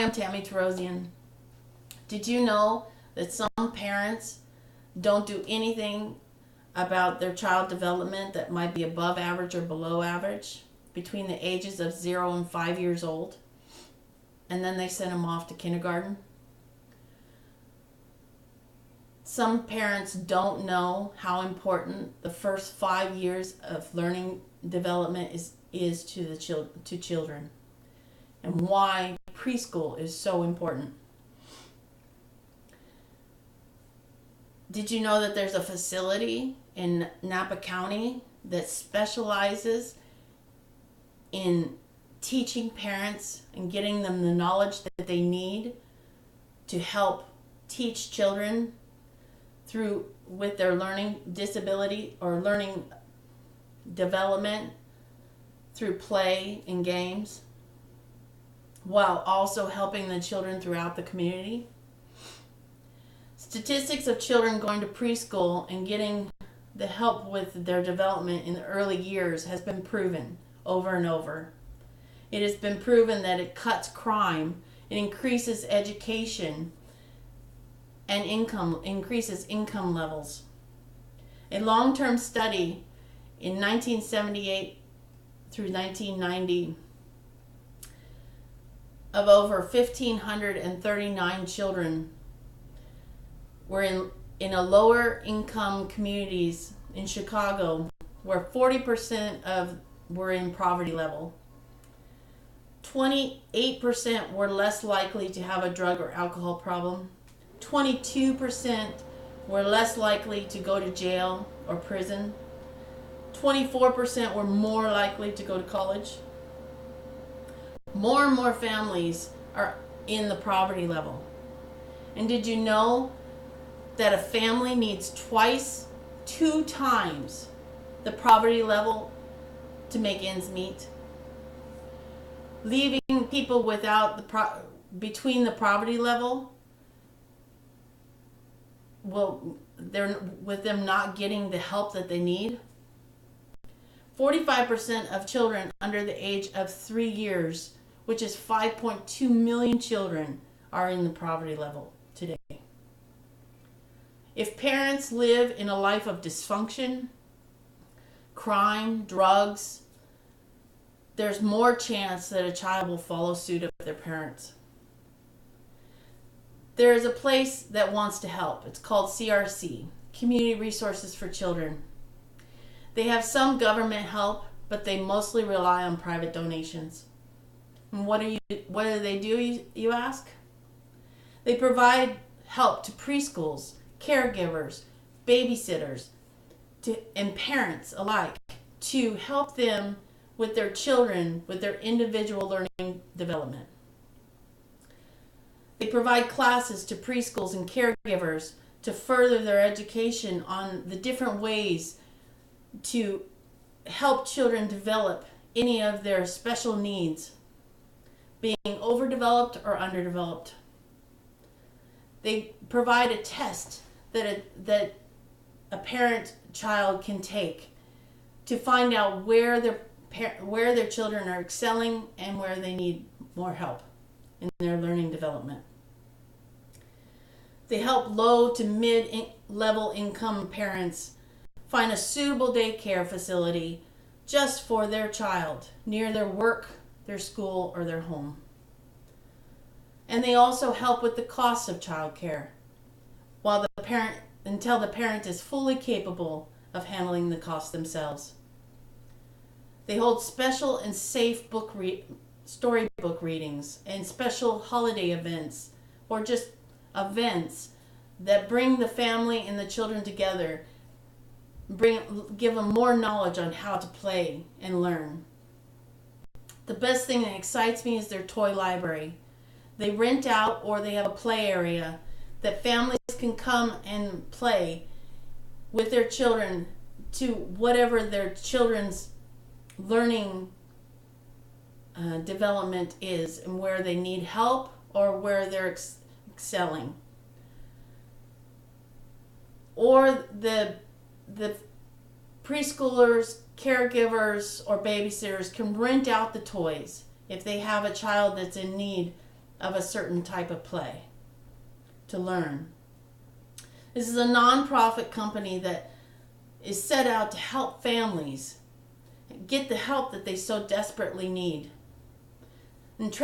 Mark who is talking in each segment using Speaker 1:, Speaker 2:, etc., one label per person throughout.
Speaker 1: I'm Tammy Terosian. Did you know that some parents don't do anything about their child development that might be above average or below average between the ages of 0 and 5 years old? And then they send them off to kindergarten. Some parents don't know how important the first 5 years of learning development is to children, and why preschool is so important. Did you know that there's a facility in Napa County that specializes in teaching parents and getting them the knowledge that they need to help teach children through with their learning disability or learning development through play and games, while also helping the children throughout the community? Statistics of children going to preschool and getting the help with their development in the early years has been proven over and over. It has been proven that it cuts crime, it increases education, and increases income levels. A long-term study in 1978 through 1990 of over 1,539 children were in a lower income communities in Chicago, where 40% were in poverty level. 28% were less likely to have a drug or alcohol problem. 22% were less likely to go to jail or prison. 24% were more likely to go to college. More and more families are in the poverty level. And did you know that a family needs two times the poverty level to make ends meet? Leaving people between the poverty level, with them not getting the help that they need. 45% of children under the age of 3 years, which is 5.2 million children, are in the poverty level today. If parents live in a life of dysfunction, crime, drugs, there's more chance that a child will follow suit of their parents. There is a place that wants to help. It's called CRC, Community Resources for Children. They have some government help, but they mostly rely on private donations. And what do they do, you ask? They provide help to preschools, caregivers, babysitters, and parents alike to help them with their children, with their individual learning development. They provide classes to preschools and caregivers to further their education on the different ways to help children develop any of their special needs, being overdeveloped or underdeveloped. They provide a test that a parent-child can take to find out where their children are excelling and where they need more help in their learning development. They help low to mid-level income parents find a suitable daycare facility just for their child near their work, their school, or their home. And they also help with the cost of childcare until the parent is fully capable of handling the cost themselves. They hold special and safe storybook readings and special holiday events, or just events that bring the family and the children together, give them more knowledge on how to play and learn. The best thing that excites me is their toy library. They rent out, or they have a play area that families can come and play with their children to whatever their children's learning development is, and where they need help or where they're excelling. Or the preschoolers, caregivers, or babysitters can rent out the toys if they have a child that's in need of a certain type of play to learn. This is a nonprofit company that is set out to help families get the help that they so desperately need, and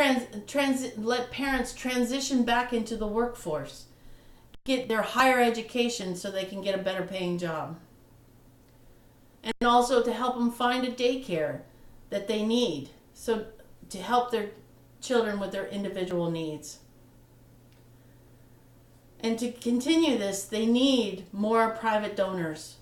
Speaker 1: let parents transition back into the workforce, get their higher education so they can get a better paying job, and also to help them find a daycare that they need, so to help their children with their individual needs. And to continue this, they need more private donors.